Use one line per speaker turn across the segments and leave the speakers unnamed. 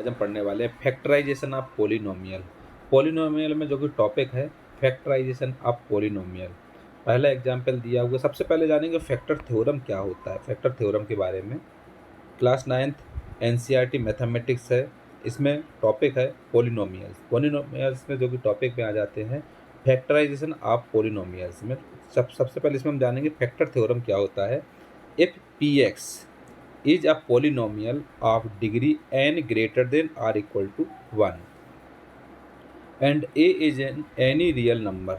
आज हम पढ़ने वाले हैं फैक्टराइजेशन ऑफ पॉलिनोमियल। पॉलिनोमियल में जो कि टॉपिक है फैक्टराइजेशन ऑफ पॉलिनोमियल। पहला एग्जांपल दिया हुआ। सबसे पहले जानेंगे फैक्टर थ्योरम क्या होता है। फैक्टर थ्योरम के बारे में क्लास 9th एनसीईआरटी मैथमेटिक्स है, इसमें टॉपिक है पॉलिनोमियल्स। पॉलिनोमियल्स में जो कि टॉपिक में आ जाते हैं फैक्टराइजेशन ऑफ पॉलिनोमियल्स में। सबसे पहले इसमें हम जानेंगे फैक्टर थ्योरम क्या होता है। If p x is a polynomial of degree n greater than or equal to 1 and a is any real number,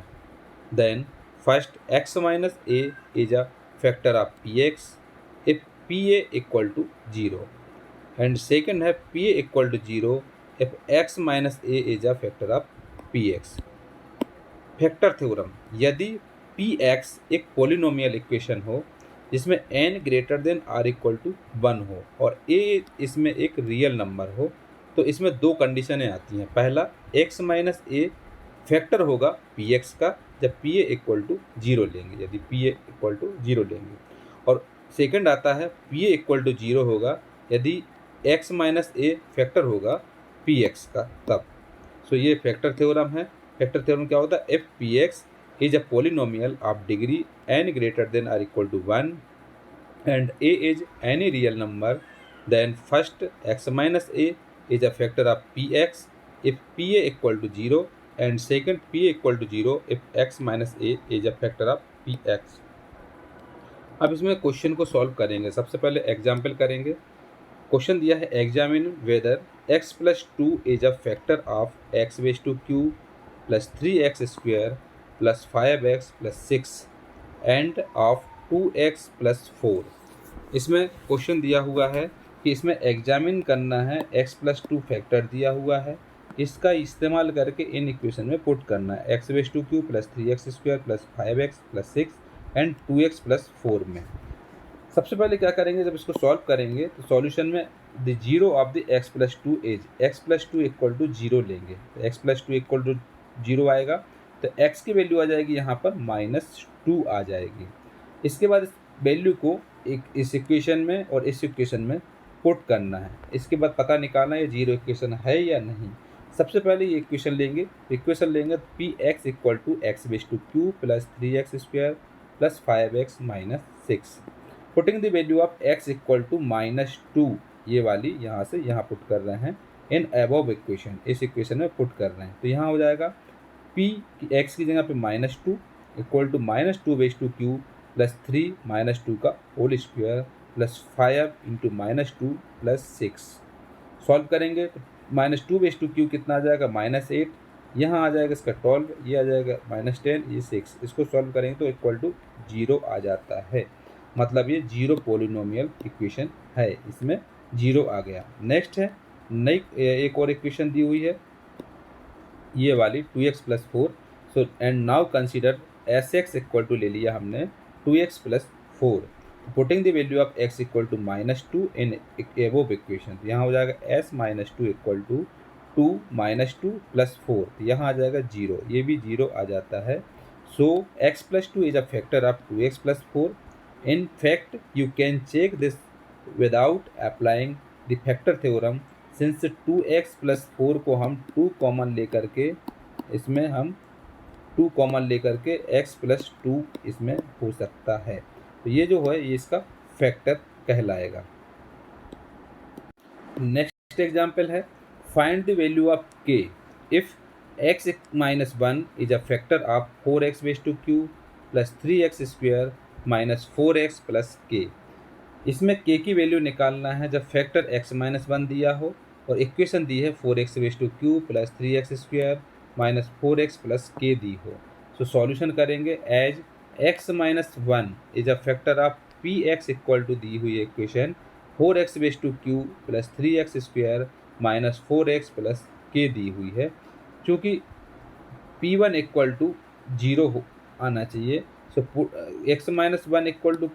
then first x minus a is a factor of px if pa equal to 0 and second है pa equal to 0 if x minus a is a factor of px। Factor theorem, यदि px एक polynomial equation हो जिसमें n greater than or equal to 1 हो और a इसमें एक real number हो, तो इसमें दो कंडीशनें आती हैं। पहला x माइनस ए फैक्टर होगा px का जब pa इक्वल टू 0 लेंगे, यदि pa इक्वल टू 0 लेंगे, और सेकंड आता है pa इक्वल टू 0 होगा यदि x माइनस ए फैक्टर होगा px का तब। सो ये फैक्टर थ्योरम है। फैक्टर थ्योरम क्या होता है? If p x is a polynomial of degree n greater than or equal to 1 and a is any real number, then first x minus a is a factor of P x if pa equal to 0 and second pa equal to 0 if x minus a is a factor of P x. अब इसमें question को solve करेंगे। सबसे पहले example करेंगे। Question दिया है examine whether x plus 2 is a factor of x base to Q plus 3x square plus 5x plus 6 and of 2x plus 4। इसमें क्वेश्चन दिया हुआ है कि इसमें एग्जामिन करना है x प्लस 2 फैक्टर दिया हुआ है, इसका इस्तेमाल करके इन इक्वेशन में पुट करना है x base to Q plus 3x square plus 5x plus 6 and 2x plus 4 में। सबसे पहले क्या करेंगे, जब इसको सॉल्व करेंगे तो सॉल्यूशन में the zero of the x plus 2 is x plus 2 equal to 0 लेंगे, तो x प्लस 2 इक्वल टू 0 आएगा, तो x की वैल्यू आ जाएगी यहाँ पर -2 आ जाएगी। इसके बाद इस वैल्यू को इस इक्वेशन में और इस इक्वेशन में पुट करना है। इसके बाद पता निकालना है ये जीरो इक्वेशन है या नहीं। सबसे पहले ये इक्वेशन लेंगे तो p x equal to x base to Q plus 3x square plus 5x minus 6। Putting the value of x equal to -2, ये वाली यहाँ से यहाँ पुट कर रहे हैं इन अबव इक्वेशन, इस इक्वेशन में पुट कर रहे हैं, तो यहाँ हो जाएगा p x की जगह पे -2 equal to -2 base to Q plus 3 -2 का whole square plus 5 into -2 plus 6। Solve करेंगे तो -2 बेस टू क्यू कितना आ जाएगा -8, यहाँ आ जाएगा इसका 12, ये आ जाएगा -10, ये 6। इसको सॉल्व करेंगे तो इक्वल टू 0 आ जाता है, मतलब ये जीरो पोलिनोमियल इक्वेशन है, इसमें 0 आ गया। नेक्स्ट है नई एक और इक्वेशन दी हुई है, ये वाली 2x plus 4। So and now consider as x equal to ले लिया हमने 2x plus 4, putting the value of x equal to -2 in above equation, यहाँ हो जाएगा s -2 इक्वल टू 2 -2 प्लस 4, यहाँ आ जाएगा 0, ये भी 0 आ जाता है। सो x plus 2 is a factor of 2x plus 4। In fact, you can check this without applying the factor theorem, since 2x plus 4 को हम 2 कॉमन लेकर के इसमें हम 2 कॉमन लेकर के x प्लस 2 इसमें हो सकता है, तो ये जो है ये इसका फैक्टर कहलाएगा। नेक्स्ट एग्जाम्पल है find the value of k if x minus 1 is a factor of 4x base to Q plus 3x square minus 4x plus k. इसमें k की वैल्यू निकालना है जब फैक्टर x माइनस 1 दिया हो और इक्वेशन दी है 4x raise to Q plus 3x square minus 4x plus K दी हो। सो सॉल्यूशन करेंगे as x minus 1 is a factor of P x equal to दी हुई equation 4x raise to Q plus 3x square minus 4x plus K दी हुई है। चूँकि p1 equal to 0 आना चाहिए, so x minus 1 equal to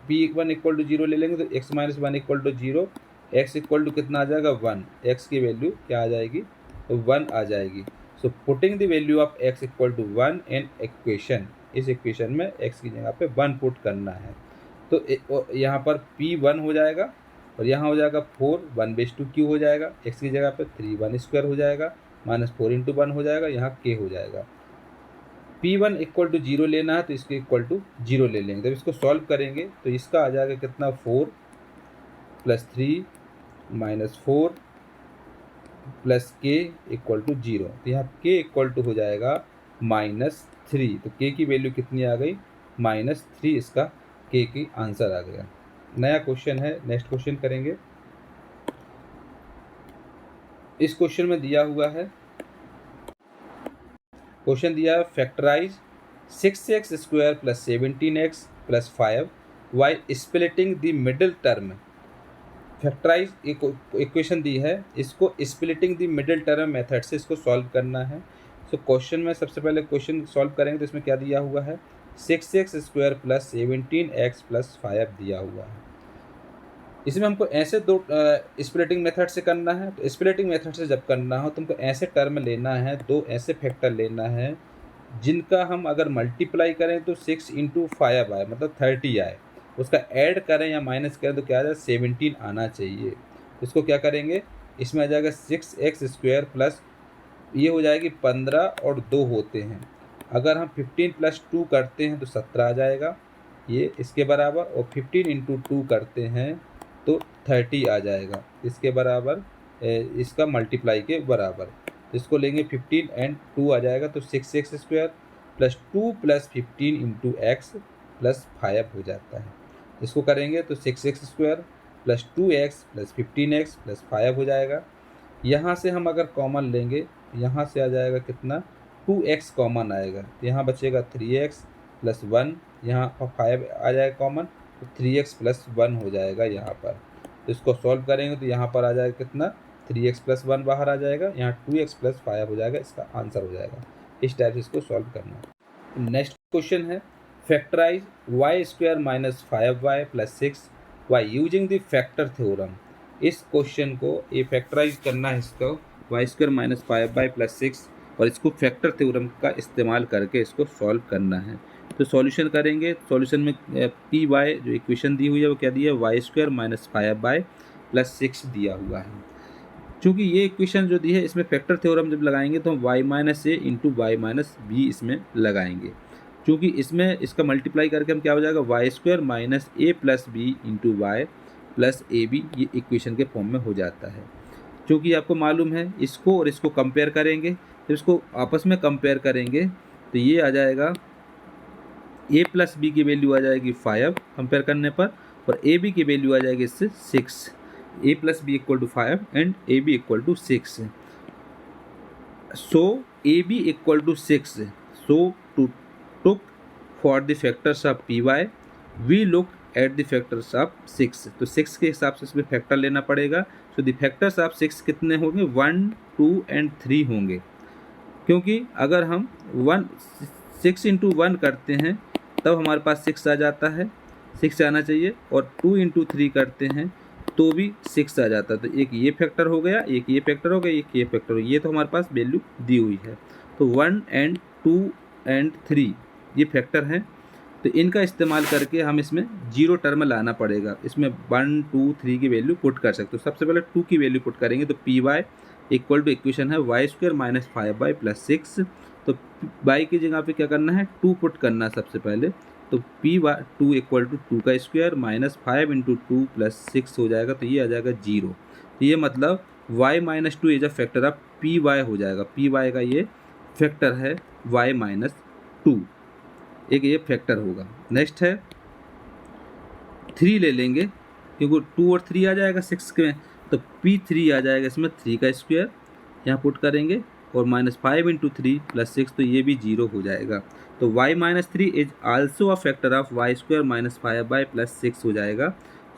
p1 equal to 0 ले लेंगे तो x minus 1 equal to 0, x equal to कितना आ जाएगा 1, x की वैल्यू क्या आ जाएगी तो 1 आ जाएगी। So putting the value of x equal to 1 in equation, इस इक्वेशन में x की जगह पे 1 पुट करना है, तो यहाँ पर p1 हो जाएगा और यहाँ हो जाएगा 4 1/2 क्यू हो जाएगा, x की जगह पे 3 1 स्क्वायर हो जाएगा, -4 × 1 हो जाएगा, यहाँ k हो जाएगा। P1 = 0 लेना है तो इसके इक्वल टू 0 ले लेंगे। जब इसको सॉल्व करेंगे तो इसका आ जाएगा कितना, 4 + 3 - 4 + k = 0। तो यहाँ k = हो जाएगा -3। तो k की वैल्यू कितनी आ गई, -3 इसका k की आंसर आ गया। नया क्वेश्चन है, नेक्स्ट क्वेश्चन करेंगे। इस क्वेश्चन में दिया हुआ है, क्वेश्चन दिया है factorise 6x² + 17x + 5 by splitting the middle term. Factorize equation दी है, इसको splitting the middle term method से इसको सॉल्व करना है। तो क्वेश्चन में सबसे पहले क्वेश्चन सॉल्व करेंगे तो इसमें क्या दिया हुआ है, 6x² + 17x + 5 दिया हुआ है। इसमें हमको ऐसे दो स्प्लिटिंग मेथड से करना है। तो स्प्लिटिंग मेथड से जब करना हो तो हमको ऐसे टर्म लेना है, दो ऐसे फैक्टर लेना है जिनका हम अगर मल्टीप्लाई करें तो 6 × 5 आए, मतलब 30 आए। उसका ऐड करें या माइनस करें तो क्या आ जाए, 17 आना चाहिए। इसको क्या करेंगे, इसमें आ जाएगा 6x² प्लस ये हो जाएगी 15 और 2 होते हैं। अगर हम 15 + 2 करते हैं तो 17 आ जाएगा ये इसके बराबर, और 15 × 2 करते हैं तो 30 आ जाएगा इसके बराबर, इसका मल्टीप्लाई के बराबर। इसको लेंगे 15 और 2 आ जाएगा तो 6x² + 2 + 15 × x + 5 हो जाता है। इसको करेंगे तो 6x² + 2x + 15x + 5 हो जाएगा। यहाँ से हम अगर कॉमन लेंगे, यहाँ से आ जाएगा कितना, 2x कॉमन आएगा, यहाँ बचेगा 3x + 1, यहाँ 5 आ जाएगा कॉमन तो 3x + 1 हो जाएगा यहाँ पर। तो इसको सॉल्व करेंगे तो यहाँ पर आ जाएगा कितना, 3x + 1 बाहर आ जाएगा, यहाँ 2x + 5 हो जाएगा, इसका आंसर हो जाएगा। इस टाइप से इसको सॉल्व करना है। नेक्स्ट क्वेश्चन है factorise y² - 5y + 6y using the factor theorem. इस क्वेश्चन को ये फैक्टराइज करना है, इसको y² - 5y + 6 और इसको फैक्टर थ्योरम का इस्तेमाल करके इसको सॉल्व करना है। तो सॉल्यूशन करेंगे, सॉल्यूशन में पी वाई जो इक्वेशन दी हुई है वो क्या दी है, y² - 5y + 6 दिया हुआ है। चूँकि ये इक्वेशन जो दी है इसमें फैक्टर थ्योरम जब लगाएंगे तो हम y - a × y - b इसमें लगाएंगे। चूँकि इसमें इसका मल्टीप्लाई करके हम क्या हो जाएगा, y² - a + b × y + ab, ये इक्वेशन के फॉर्म में हो जाता है। चूँकि आपको मालूम है, इसको और इसको कंपेयर करेंगे, तो इसको आपस में कंपेयर करेंगे तो ये आ जाएगा a + b की वैल्यू आ जाएगी 5 कंपेयर करने पर, और ए बी की वैल्यू आ जाएगी इससे 6। a + b = 5 and a b = 6। So AB = 6. So to took for the factors of py, we look at the factors of 6। तो 6 के हिसाब से इसमें फैक्टर लेना पड़ेगा। So the factors of 6 कितने होंगे, 1 2 और 3 होंगे, क्योंकि अगर हम 6 × 1 करते हैं तब हमारे पास 6 आ जाता है, 6 आना चाहिए, और 2 × 3 करते हैं तो भी 6 आ जाता है। तो एक ये फैक्टर हो गया, एक ये फैक्टर हो गया, एक ये फैक्टर हो गया, ये तो हमारे पास वैल्यू दी हुई है। तो 1 और 2 और 3 ये फैक्टर हैं, तो इनका इस्तेमाल करके हम इसमें 0 टर्म लाना पड़ेगा। इसमें 1 2 3 की वैल्यू पुट कर सकते हो। सबसे पहले 2 की वैल्यू पुट करेंगे तो p y equal to equation है y² - 5y + 6। तो y की जगह पे क्या करना है, 2 पुट करना है सबसे पहले। तो P2 = 2 का स्क्वायर -5 × 2 + 6 हो जाएगा, तो ये आ जाएगा 0। तो ये मतलब y - 2 is a factor of p y हो जाएगा। पी वाई का ये फैक्टर है y - 2, एक ये फैक्टर होगा। नेक्स्ट है 3 ले लेंगे, क्योंकि 2 और 3 आ जाएगा 6 में, तो P3 आ जाएगा इसमें 3 का स्क्वायर यहाँ पुट करेंगे, और -5 × 3 + 6, तो ये भी 0 हो जाएगा। तो y - 3 is also a factor of y² - 5y + 6 हो जाएगा।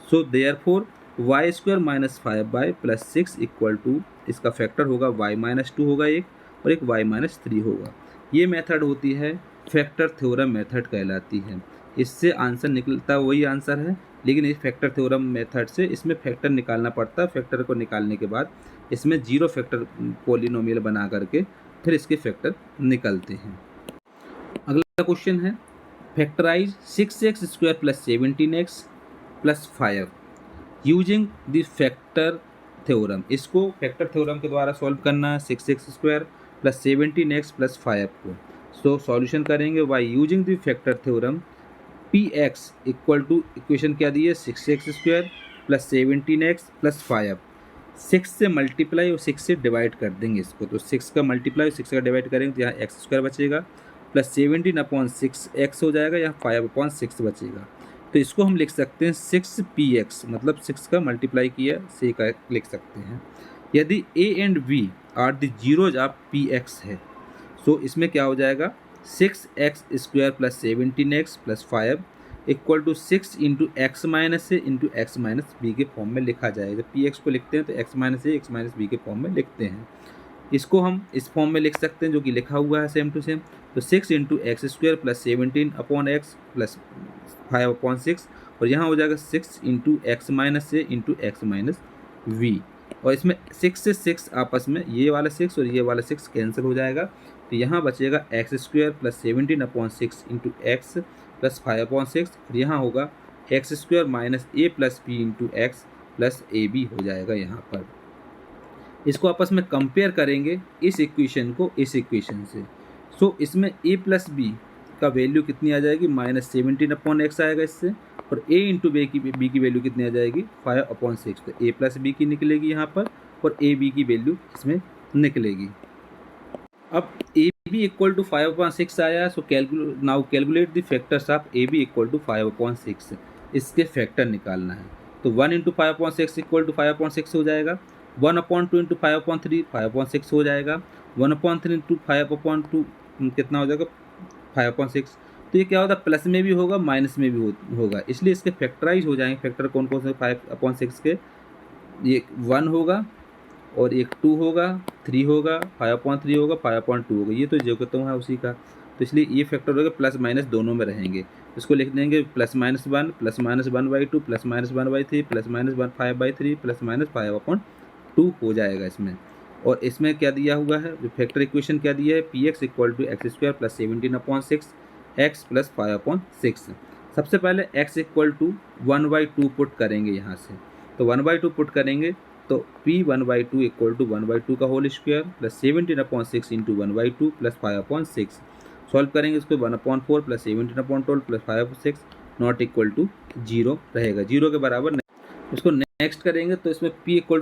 So therefore y² - 5y + 6 equal to, इसका फैक्टर होगा y - 2 होगा एक, और एक y - 3 होगा। ये मेथड होती है फैक्टर थ्योरम मेथड कहलाती है। इससे आंसर निकलता वही आंसर है, लेकिन इस फैक्टर थ्योरम मेथड से इसमें फैक्टर निकालना पड़ता है। फैक्टर को निकालने के बाद इसमें 0 फैक्टर पॉलिनोमियल बना करके फिर इसके फैक्टर निकलते हैं। अगला क्वेश्चन है factorise 6x² + 17x + 5 using the factor theorem, इसको फैक्टर थ्योरम के द्वारा सॉल्व करना है। 6x² प्लस 17x प्लस 5 को सो सॉल्यूशन करेंगे by using the factor theorem. P x equal to equation क्या दी है 6x² प्लस 17x प्लस 5। 6 से मल्टीप्लाई और 6 से डिवाइड कर देंगे इसको, तो 6 का मल्टीप्लाई और 6 का डिवाइड करेंगे तो यहाँ x² बचेगा प्लस 17/6x हो जाएगा, यहाँ 5/6 बचेगा। तो इसको हम लिख सकते हैं 6px, मतलब 6 का मल्टीप्लाई किया से का लिख सकते हैं। यदि a and b are the zeros of P x है, सो इसमें क्या हो जाएगा 6x² plus 17x plus 5 equal to 6 into x minus a into x minus b के फॉर्म में लिखा जाएगा। पी एक्स को लिखते हैं तो x minus a x minus b के फॉर्म में लिखते हैं। इसको हम इस फॉर्म में लिख सकते हैं जो कि लिखा हुआ है सेम टू सेम। तो 6 into x² plus 17/x plus 5/6 और यहाँ हो जाएगा 6 into x minus a into x minus b. और इसमें 6 से 6 आपस में ये वाला 6 और ये वाला 6 कैंसिल हो जाएगा, तो यहाँ बचेगा x² plus 17/6 into x plus 5/6 और यहाँ होगा x² minus a plus b into x plus a b हो जाएगा यहाँ पर। इसको आपस में कंपेयर करेंगे इस इक्वेशन को इस इक्वेशन से। सो इसमें a प्लस बी का वैल्यू कितनी आ जाएगी -17/x आएगा इससे, और a इंटू बी की वैल्यू कितनी आ जाएगी 5/6। तो a प्लस बी की निकलेगी यहाँ पर और ए बी की वैल्यू इसमें निकलेगी। अब ए बी इक्वल टू 5/6 आया, so now calculate the factors of a b equal to 5/6। इसके फैक्टर निकालना है, तो 1 इंटू 5/6 इक्वल टू 5/6 हो जाएगा। 1/2 इंटू 5/3 5/6 हो जाएगा। 1/3 इंटू 5/2 कितना हो जाएगा 5/6। तो ये क्या होता है प्लस में भी होगा माइनस में भी होगा, इसलिए इसके फैक्टराइज हो जाएंगे। फैक्टर कौन कौन से 5/6 के, ये 1 होगा और एक 2 होगा, 3 होगा, 5/3 होगा, 5/2 होगा, ये तो जो कहता हूँ है उसी का। तो इसलिए ये फैक्टर होगा प्लस माइनस दोनों में रहेंगे। इसको लिख देंगे +-1 +-1/2 +-1/3 +-5/3 +-5/2 हो जाएगा इसमें। और इसमें क्या दिया हुआ है जो फैक्टर इक्वेशन क्या दिया है px equal to x² plus 17/6 x plus 5/6। सबसे पहले x इक्वल टू 1/2 पुट करेंगे यहाँ से, तो 1/2 पुट करेंगे तो p 1/2 इक्वल टू 1/2 का whole square plus 17/6 into 1/2 plus 5/6। Solve करेंगे इसको 1/4 plus 17/12 plus 5/6 not equal to 0 रहेगा, 0 के बराबर नहीं। उसको नेक्स्ट करेंगे तो इसमें p इक्वल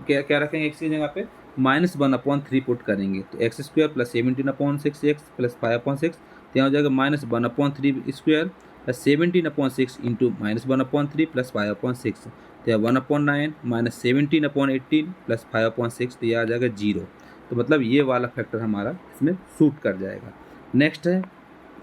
क्या क्या रखेंगे x की जगह पे -1/3 पुट करेंगे, तो x² प्लस 17/6 x प्लस 5/6, तो यहाँ हो जाएगा -1/3² प्लस 17/6 इंटू -1/3 प्लस 5/6, तो यह 1/9 माइनस 17/18 प्लस 5/6, तो यह आ जाएगा 0। तो मतलब ये वाला फैक्टर हमारा इसमें सूट कर जाएगा। नेक्स्ट है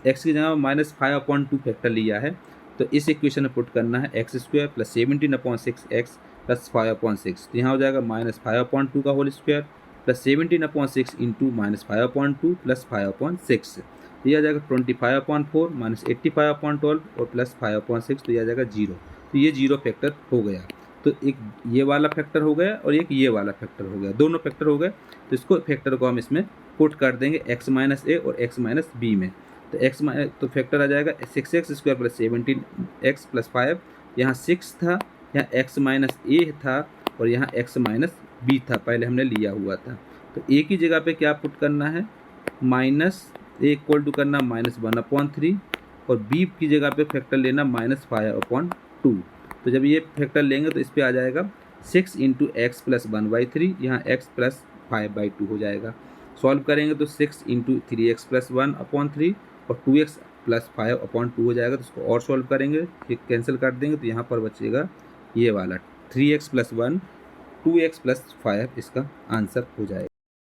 x की जगह -5/2 फैक्टर लिया है, तो इस इक्वेशन में पुट करना है x² प्लस 17/6 x प्लस 5/6, तो यहाँ हो जाएगा -5/2 का whole square plus 17/6 into -5/2 plus 5/6, तो यह आ जाएगा 25/4 माइनस 85/12 और प्लस 5/6, तो यह आ जाएगा 0। तो ये 0 फैक्टर हो गया। तो एक ये वाला फैक्टर हो गया और एक ये वाला फैक्टर हो गया, दोनों फैक्टर हो गए। तो इसको फैक्टर को हम इसमें पुट कर देंगे x माइनस ए और x माइनस बी में, तो फैक्टर आ जाएगा 6x² प्लस 17x प्लस 5, यहाँ 6 था, यहाँ x माइनस ए था और यहाँ x माइनस बी था, पहले हमने लिया हुआ था। तो a की जगह पे क्या पुट करना है माइनस ए इक्वल टू करना -1/3 और b की जगह पे फैक्टर लेना -5/2। तो जब ये फैक्टर लेंगे तो इस पर आ जाएगा 6 इंटू एक्स प्लस 1/3, यहाँ x प्लस 5/2 हो जाएगा। सॉल्व करेंगे तो 6 इंटू 3x प्लस 1/3 और 2x प्लस 5/2 हो जाएगा। तो इसको और सॉल्व करेंगे, फिर कैंसिल कर देंगे, तो यहाँ पर बचेगा ये वाला 3x प्लस 1 2x प्लस 5, इसका आंसर हो जाएगा।